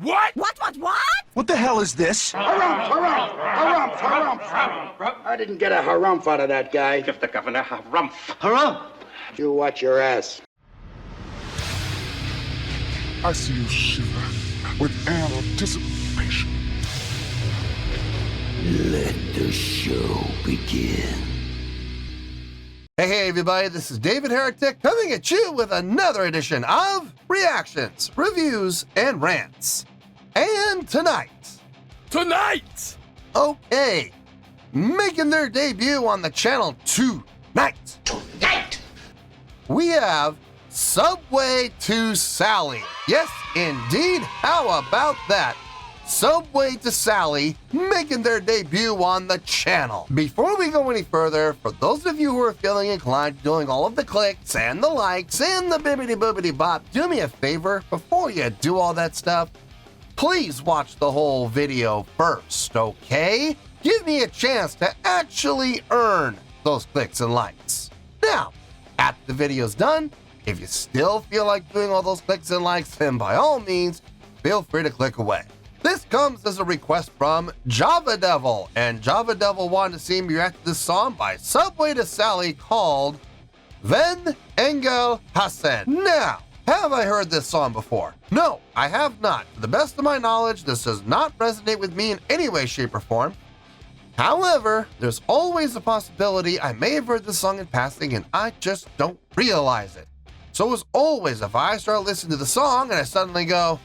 What? What? What the hell is this? Harumph. I didn't get a harumph out of that guy. Give the governor harumph. Harumph! You watch your ass. I see you shiver with anticipation. Let the show begin. Hey everybody, this is David Heretic coming at you with another edition of Reactions, Reviews, and Rants. And tonight, okay, making their debut on the channel tonight, we have Subway to Sally. Yes, indeed, how about that? Subway to Sally making their debut on the channel. Before we go any further, for those of you who are feeling inclined to doing all of the clicks and the likes and the bibbity boobity bop, do me a favor before you do all that stuff. Please watch the whole video first, okay? Give me a chance to actually earn those clicks and likes. Now, after the video's done, if you still feel like doing all those clicks and likes, then by all means, feel free to click away. This comes as a request from Java Devil, and Java Devil wanted to see me react to this song by Subway to Sally called Wenn Engel Hassen. Now, have I heard this song before? No, I have not. To the best of my knowledge, this does not resonate with me in any way, shape, or form. However, there's always a possibility I may have heard this song in passing and I just don't realize it. So as always, if I start listening to the song and I suddenly go,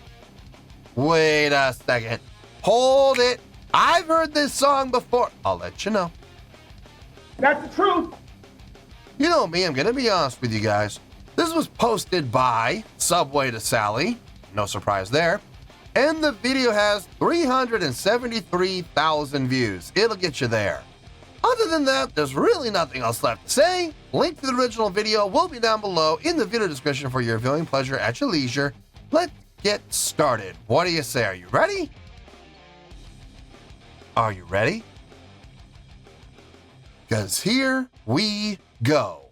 wait a second, hold it, I've heard this song before, I'll let you know. That's the truth. You know me, I'm gonna be honest with you guys. This was posted by Subway to Sally, no surprise there, and the video has 373,000 views. It'll get you there. Other than that, there's really nothing else left to say. Link to the original video will be down below in the video description for your viewing pleasure at your leisure. Let's get started. What do you say? Are you ready? Are you ready? Because here we go.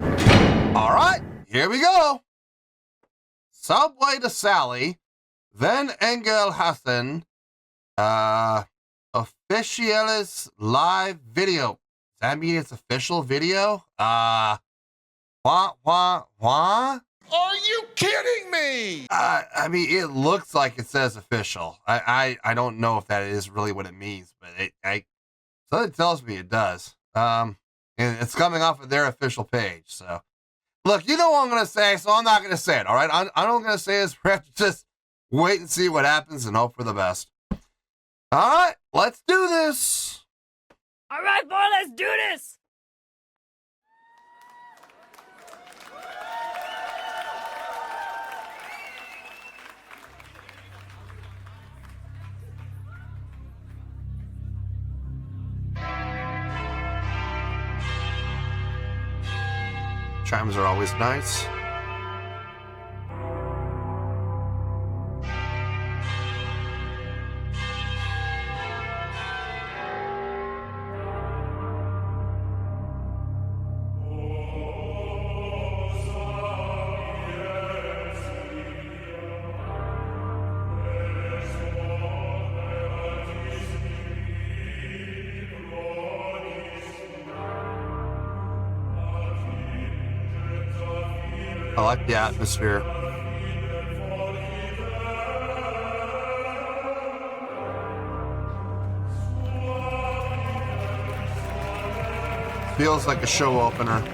All right, here we go. Subway to Sally, Wenn Engel Hassen, officialis live video. Does that mean it's official video? Wah. Are you kidding me? I mean, it looks like it says official. I don't know if that is really what it means, but something tells me it does. And it's coming off of their official page. So, look, you know what I'm gonna say, so I'm not gonna say it. All right, I'm gonna say is we have to just wait and see what happens and hope for the best. All right, let's do this. All right, boy, let's do this. Chimes are always nice. I like the atmosphere. Feels like a show opener.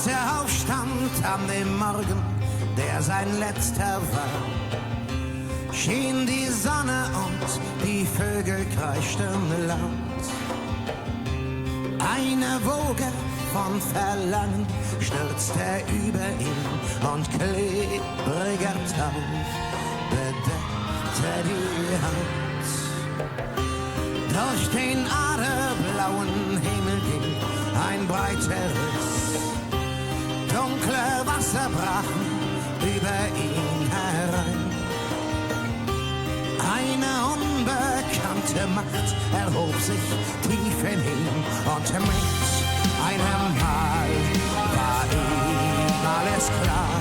Als aufstand an dem Morgen, der sein letzter war, schien die Sonne und die Vögel kreischten laut. Eine Woge von Verlangen stürzte über ihn und klebriger Tau bedeckte die Haut. Durch den adlerblauen Himmel ging ein breiter Riss. Dunkle Wasser brachen über ihn herein. Eine unbekannte Macht erhob sich tief in ihm und mit einem Mal war ihm alles klar,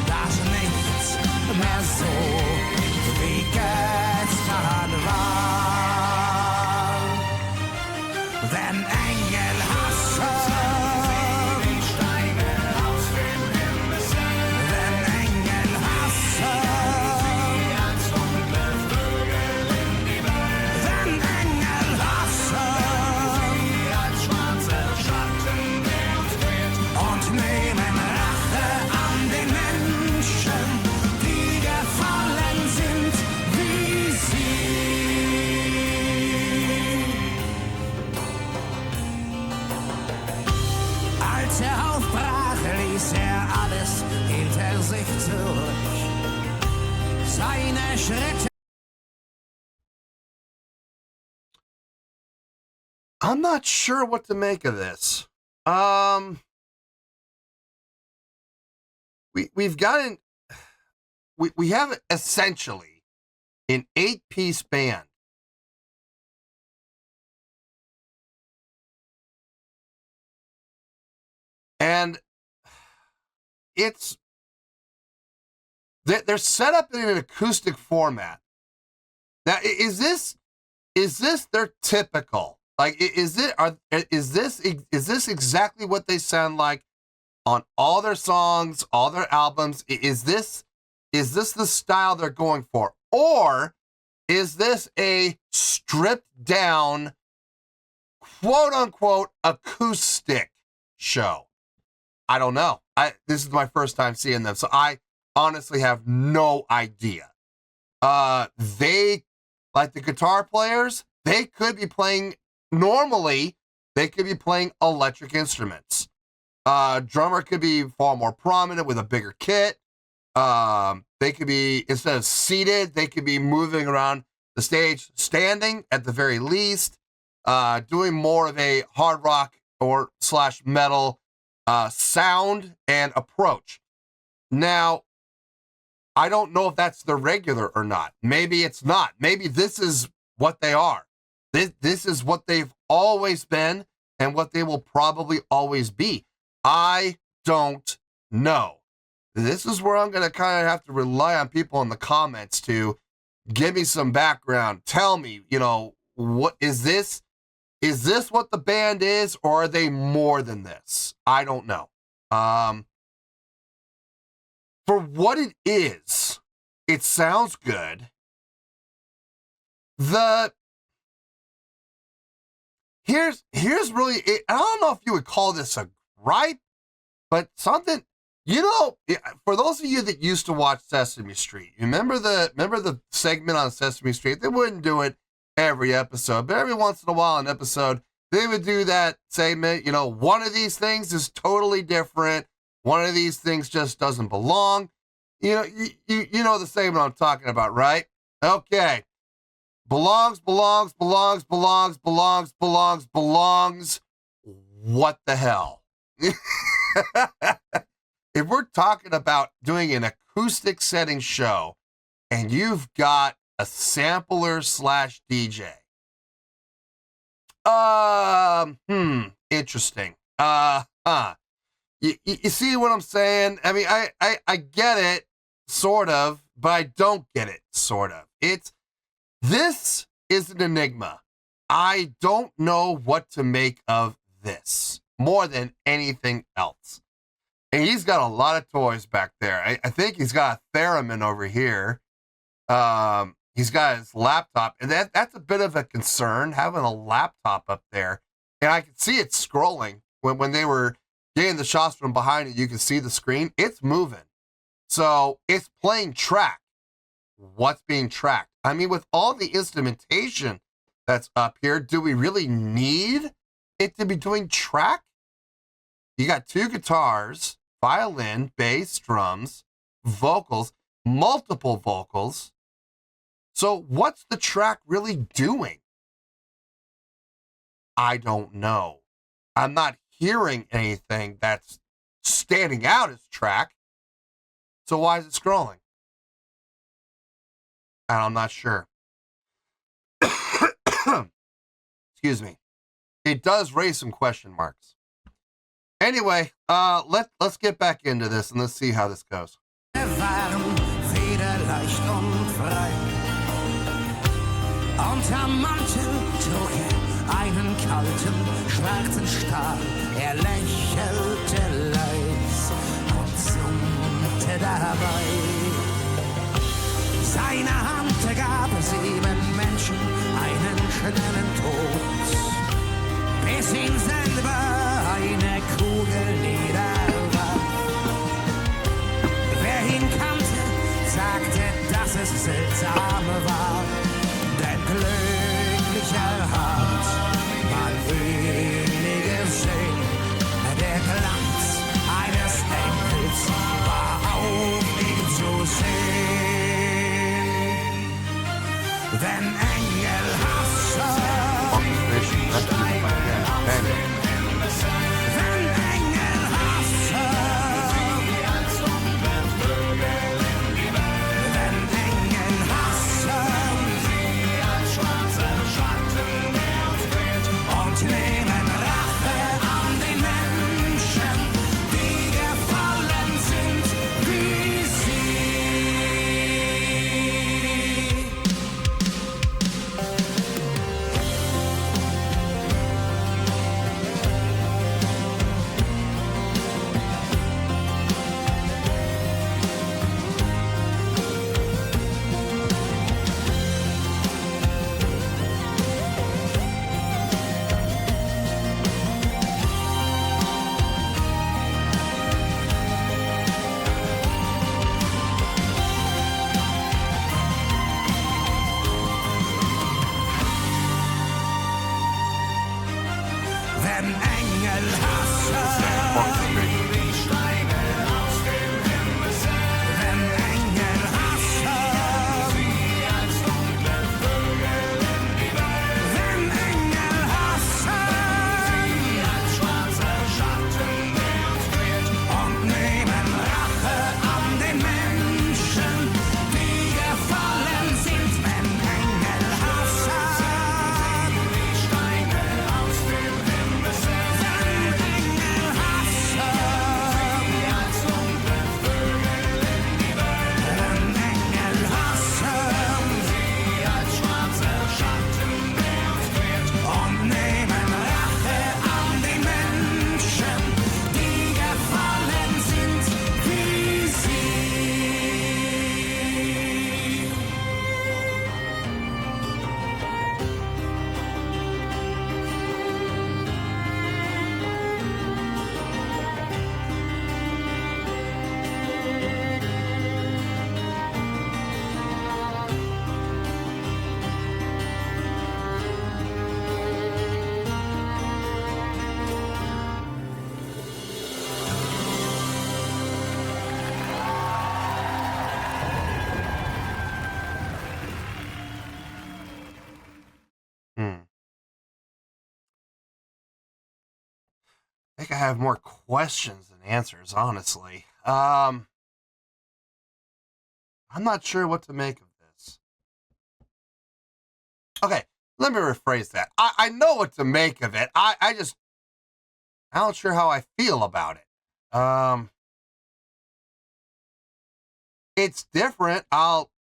dass nichts mehr so wie gestern war. Wenn Engel hassen, alles hinter sich zurück. Seine Schritte. I'm not sure what to make of this. We've got we have essentially an 8-piece band. And they're set up in an acoustic format. Now, is this their typical? Like, is this exactly what they sound like on all their songs, all their albums? Is this the style they're going for, or is this a stripped down, quote unquote, acoustic show? I don't know. This is my first time seeing them, so I honestly have no idea. They, like the guitar players, they could be playing, normally, they could be playing electric instruments. Drummer could be far more prominent with a bigger kit. They could be, instead of seated, they could be moving around the stage, standing at the very least, doing more of a hard rock or / metal sound and approach. Now, I don't know if that's the regular or not. Maybe it's not. Maybe this is what they are. This is what they've always been and what they will probably always be. I don't know. This is where I'm going to kind of have to rely on people in the comments to give me some background. Tell me, what is this? Is this what the band is, or are they more than this? I don't know. For what it is, it sounds good. Here's really, I don't know if you would call this a gripe, but something, for those of you that used to watch Sesame Street, remember the segment on Sesame Street? They wouldn't do it every episode, but every once in a while, an episode, they would do that segment. One of these things is totally different. One of these things just doesn't belong. You know the segment I'm talking about, right? Okay. Belongs. What the hell? If we're talking about doing an acoustic setting show and you've got a sampler / DJ. Interesting. You see what I'm saying? I mean, I get it, sort of, but I don't get it, sort of. This is an enigma. I don't know what to make of this more than anything else. And he's got a lot of toys back there. I think he's got a theremin over here. He's got his laptop, and that's a bit of a concern, having a laptop up there. And I could see it scrolling when they were getting the shots from behind it, you can see the screen. It's moving. So it's playing track. What's being tracked? I mean, with all the instrumentation that's up here, do we really need it to be doing track? You got 2 guitars, violin, bass, drums, vocals, multiple vocals. So what's the track really doing? I don't know. I'm not hearing anything that's standing out as track. So why is it scrolling? And I'm not sure. Excuse me. It does raise some question marks. Anyway, let's get back into this and let's see how this goes. Unterm Mantel trug einen kalten, schwarzen Stahl. Lächelte leis und summte dabei. Seine Hand gab 7 Menschen einen schnellen Tod, bis ihn selber eine Kugel niederwarf. Wer ihn kannte, sagte, dass es seltsam war, denn glücklicher hat man wenige sehen. Der Glanz eines Engels war auf ihm zu sehen. Wenn Engel Hassen steigen aus dem Himmel, wenn Engel Hassen wie als dunkle Vögel in die Welt, wenn Engel Hassen sie als schwarze Schatten der uns quält und nehmen Rache an den Menschen, die gefallen sind wie sie. Wenn Engel hassen, die steigen aus dem Himmel, wenn Engel hassen, sie als dunkle Vögel in die Welt, wenn Engel hassen, sie als schwarze Schatten der uns quält und nehmen Rache an den Menschen, die gefallen sind, wenn Engel hassen, die steigen aus dem Himmel, wenn Engel hassen, sie als dunkle Vögel in die Welt, wenn Engel hassen, sie als schwarze Schatten der uns quält und nehmen Rache an den Menschen, die gefallen sind wie sie. I think I have more questions than answers, honestly. I'm not sure what to make of this. Okay, let me rephrase that. I know what to make of it. I'm not sure how I feel about it. It's different. I'll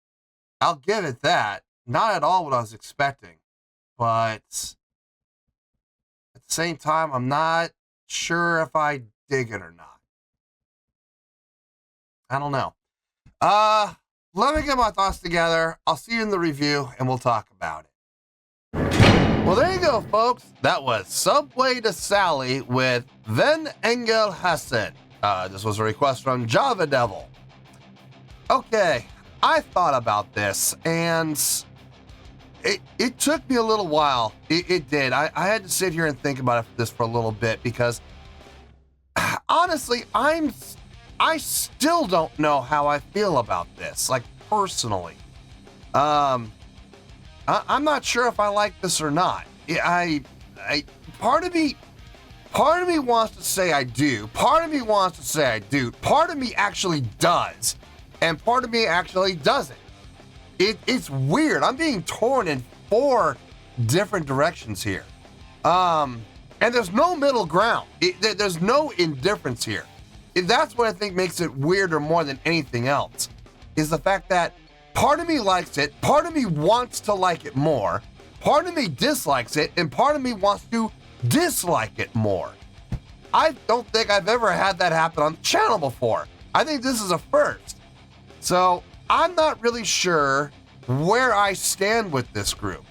give it that. Not at all what I was expecting, but at the same time, I'm not sure if I dig it or not. I don't know. Let me get my thoughts together. I'll see you in the review and we'll talk about it. Well, there you go, folks. That was Subway to Sally with Wenn Engel Hassen. This was a request from Java Devil. Okay, I thought about this, and it took me a little while. It did. I had to sit here and think about this for a little bit because, honestly, I still don't know how I feel about this, like personally. I'm not sure if I like this or not. Part of me wants to say I do. Part of me wants to say I do. Part of me actually does, and part of me actually doesn't. It's weird. I'm being torn in 4 different directions here. And there's no middle ground. There's no indifference here. That's what I think makes it weirder more than anything else, is the fact that part of me likes it, part of me wants to like it more, part of me dislikes it, and part of me wants to dislike it more. I don't think I've ever had that happen on the channel before. I think this is a first. So I'm not really sure where I stand with this group.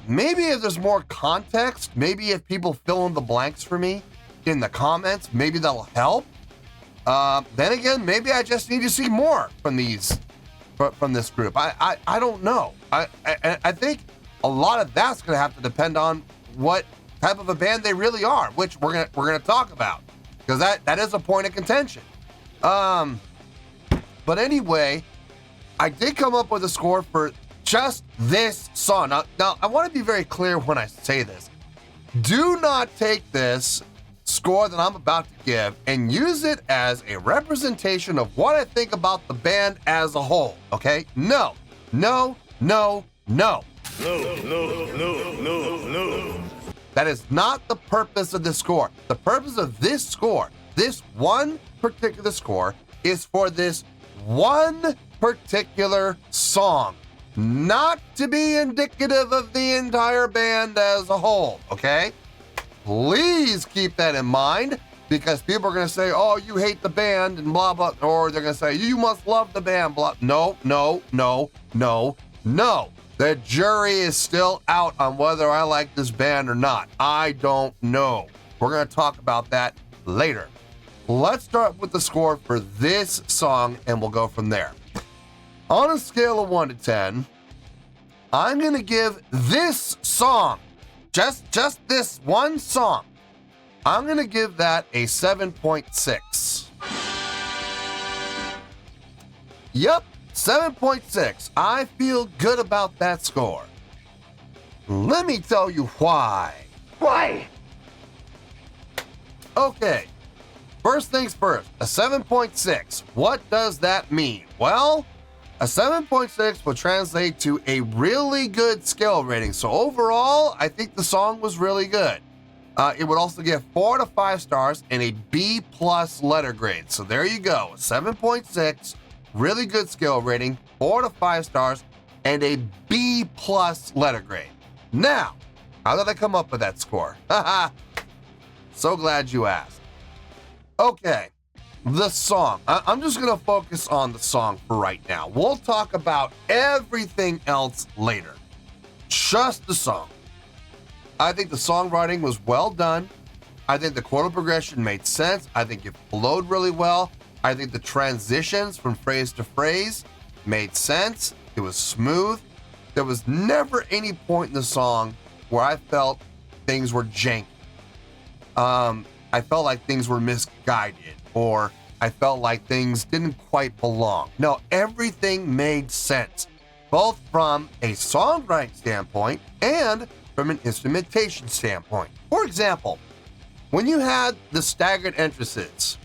Maybe if there's more context, maybe if people fill in the blanks for me in the comments, maybe that'll help. Then again, maybe I just need to see more from this group. I don't know. I think a lot of that's going to have to depend on what type of a band they really are, which we're gonna talk about, because that is a point of contention. But anyway, I did come up with a score for just this song. Now I want to be very clear when I say this. Do not take this score that I'm about to give and use it as a representation of what I think about the band as a whole, okay? No. That is not the purpose of this score. The purpose of this score, this one particular score, is for this one particular song, not to be indicative of the entire band as a whole, okay? Please keep that in mind, because people are going to say, oh, you hate the band and blah, blah, or they're going to say, you must love the band, blah. No. The jury is still out on whether I like this band or not. I don't know. We're going to talk about that later. Let's start with the score for this song, and we'll go from there. On a scale of 1 to 10, I'm going to give this song, just this one song, I'm going to give that a 7.6. Yep, 7.6. I feel good about that score. Let me tell you why. Why? Okay, first things first, a 7.6. What does that mean? Well, a 7.6 will translate to a really good skill rating. So overall, I think the song was really good. It would also get 4 to 5 stars and a B+ letter grade. So there you go, 7.6, really good skill rating, 4 to 5 stars, and a B+ letter grade. Now, how did I come up with that score? Haha, so glad you asked. Okay, the song. I'm just gonna focus on the song for right now. We'll talk about everything else later. Just the song. I think the songwriting was well done. I think the chordal progression made sense. I think it flowed really well. I think the transitions from phrase to phrase made sense. It was smooth. There was never any point in the song where I felt things were janky. I felt like things were misguided, or I felt like things didn't quite belong. No, everything made sense, both from a songwriting standpoint and from an instrumentation standpoint. For example, when you had the staggered entrances,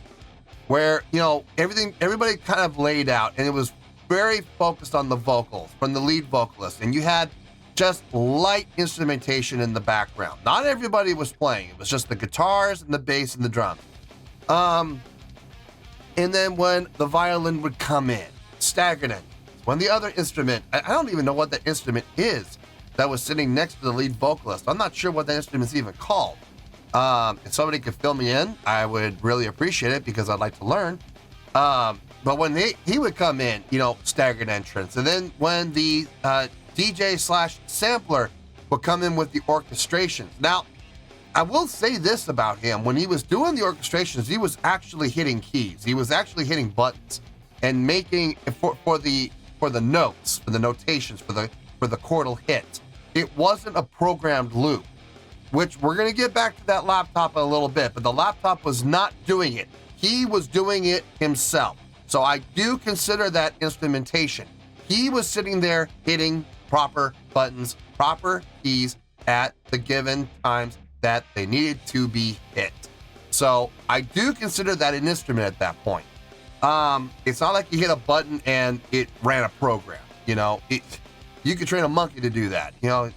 where, you know, everybody kind of laid out, and it was very focused on the vocals from the lead vocalist, and you had just light instrumentation in the background. Not everybody was playing. It was just the guitars and the bass and the drums. And then when the violin would come in, staggered in. When the other instrument, I don't even know what that instrument is that was sitting next to the lead vocalist. I'm not sure what that instrument's even called. If somebody could fill me in, I would really appreciate it, because I'd like to learn. But when he would come in, you know, staggered entrance. And then when the DJ/sampler would come in with the orchestrations. Now, I will say this about him. When he was doing the orchestrations, he was actually hitting keys. He was actually hitting buttons and making for the notes, for the notations, for the chordal hit. It wasn't a programmed loop, which we're going to get back to that laptop in a little bit, but the laptop was not doing it. He was doing it himself. So I do consider that instrumentation. He was sitting there hitting proper buttons, proper keys at the given times that they needed to be hit. So I do consider that an instrument at that point. It's not like you hit a button and it ran a program. You know, you could train a monkey to do that. You know,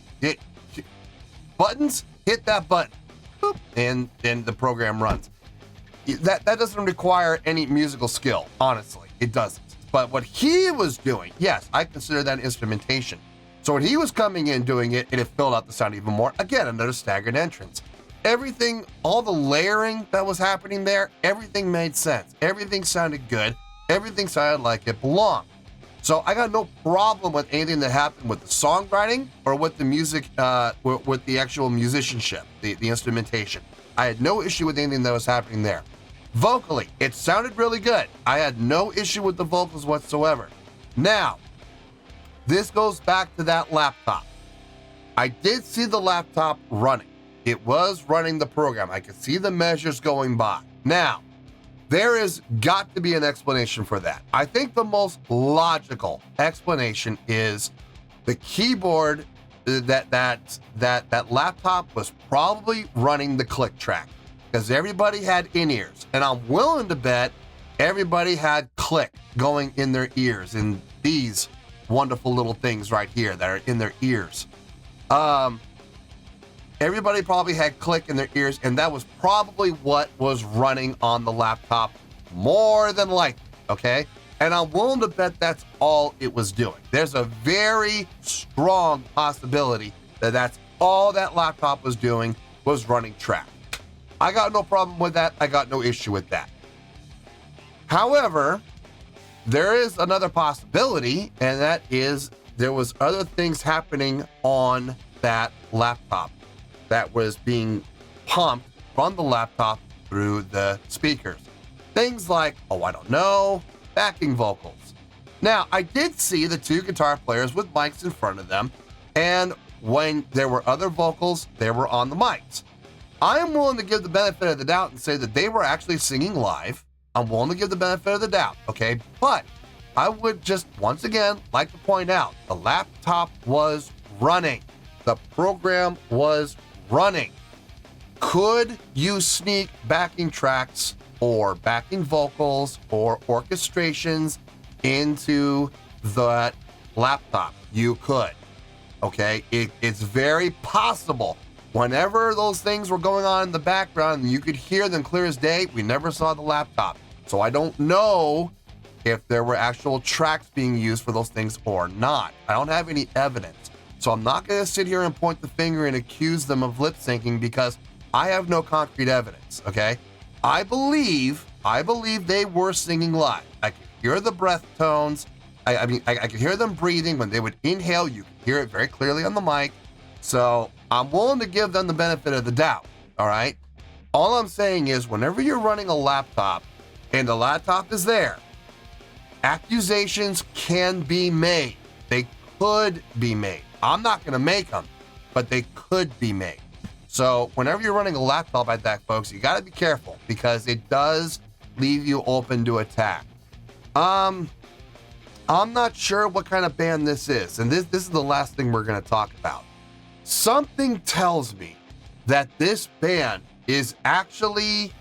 buttons, hit that button, boop, and then the program runs. That doesn't require any musical skill, honestly. It doesn't. But what he was doing, yes, I consider that instrumentation. So when he was coming in doing it, it filled out the sound even more. Again, another staggered entrance. Everything, all the layering that was happening there, everything made sense. Everything sounded good. Everything sounded like it belonged. So I got no problem with anything that happened with the songwriting or with the music, with the actual musicianship, the instrumentation. I had no issue with anything that was happening there. Vocally, it sounded really good. I had no issue with the vocals whatsoever. Now, this goes back to that laptop. I did see the laptop running. It was running the program. I could see the measures going by. Now, there is got to be an explanation for that. I think the most logical explanation is the keyboard that laptop was probably running the click track because everybody had in-ears. And I'm willing to bet everybody had click going in their ears in these wonderful little things right here that are in their ears. Everybody probably had click in their ears, and that was probably what was running on the laptop more than likely, okay? And I'm willing to bet that's all it was doing. There's a very strong possibility that that's all that laptop was doing was running track. I got no problem with that. I got no issue with that. However, there is another possibility, and that is there was other things happening on that laptop that was being pumped from the laptop through the speakers. Things like, oh, I don't know, backing vocals. Now, I did see the two guitar players with mics in front of them, and when there were other vocals, they were on the mics. I am willing to give the benefit of the doubt and say that they were actually singing live. I'm willing to give the benefit of the doubt, okay? But I would just, once again, like to point out, the laptop was running. The program was running. Could you sneak backing tracks or backing vocals or orchestrations into that laptop? You could, okay? It's very possible. Whenever those things were going on in the background and you could hear them clear as day, we never saw the laptop. So I don't know if there were actual tracks being used for those things or not. I don't have any evidence. So I'm not going to sit here and point the finger and accuse them of lip syncing because I have no concrete evidence, okay? I believe they were singing live. I could hear the breath tones. I could hear them breathing. When they would inhale, you could hear it very clearly on the mic. So I'm willing to give them the benefit of the doubt, all right? All I'm saying is whenever you're running a laptop and the laptop is there, accusations can be made. They could be made. I'm not going to make them, but they could be made. So whenever you're running a laptop like that, folks, you got to be careful because it does leave you open to attack. I'm not sure what kind of band this is, and this is the last thing we're going to talk about. Something tells me that this band is actually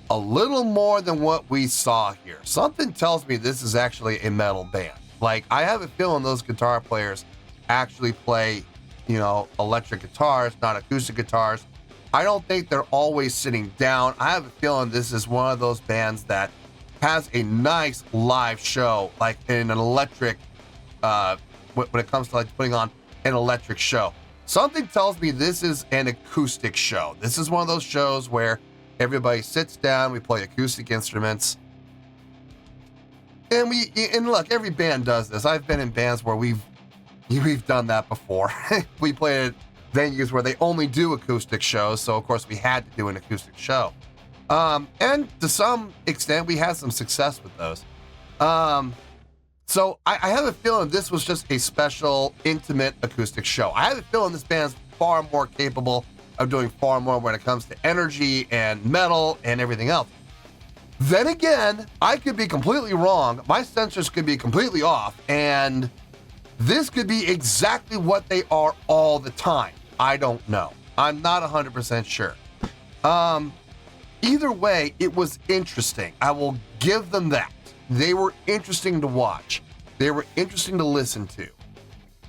a little more than what we saw here. Something tells me this is actually a metal band. Like, I have a feeling those guitar players actually play, electric guitars, not acoustic guitars. I don't think they're always sitting down. I have a feeling this is one of those bands that has a nice live show, like in an electric, when it comes to like putting on an electric show. Something tells me this is an acoustic show. This is one of those shows where everybody sits down, we play acoustic instruments. And look, every band does this. I've been in bands where we've done that before. We played venues where they only do acoustic shows, so of course we had to do an acoustic show. And to some extent, we had some success with those. So I have a feeling this was just a special, intimate acoustic show. I have a feeling this band's far more capable of doing far more when it comes to energy and metal and everything else. Then again, I could be completely wrong. My sensors could be completely off, and this could be exactly what they are all the time. I don't know. I'm not 100% sure. Either way, it was interesting. I will give them that. They were interesting to watch. They were interesting to listen to.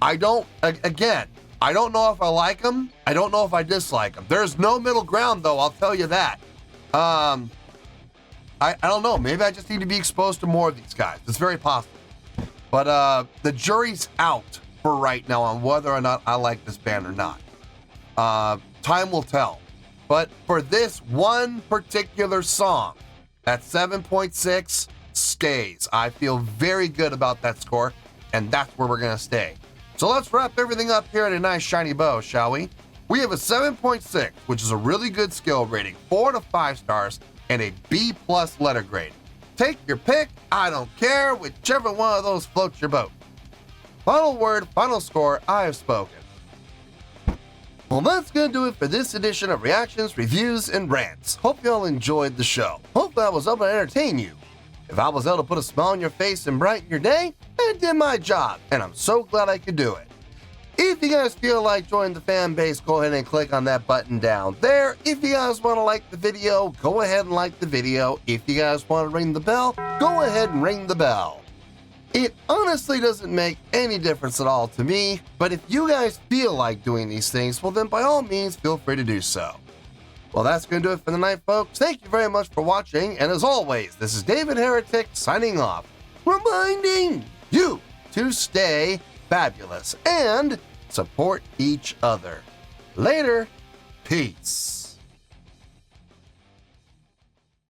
I don't know if I like them. I don't know if I dislike them. There's no middle ground, though, I'll tell you that. I don't know. Maybe I just need to be exposed to more of these guys. It's very possible. But the jury's out for right now on whether or not I like this band or not. Time will tell. But for this one particular song, that 7.6 stays. I feel very good about that score, and that's where we're going to stay. So let's wrap everything up here in a nice shiny bow, shall we? We have a 7.6, which is a really good skill rating, 4 to 5 stars, and a B+ letter grade. Take your pick, I don't care, whichever one of those floats your boat. Final word, final score, I have spoken. Well, that's going to do it for this edition of Reactions, Reviews, and Rants. Hope you all enjoyed the show. Hopefully I was able to entertain you. If I was able to put a smile on your face and brighten your day, I did my job, and I'm so glad I could do it. If you guys feel like joining the fan base, go ahead and click on that button down there. If you guys want to like the video, go ahead and like the video. If you guys want to ring the bell, go ahead and ring the bell. It honestly doesn't make any difference at all to me, but if you guys feel like doing these things, well then by all means feel free to do so. Well, that's going to do it for the night, folks. Thank you very much for watching, and as always, this is David Heretic signing off, reminding you to stay fabulous and support each other. Later. Peace.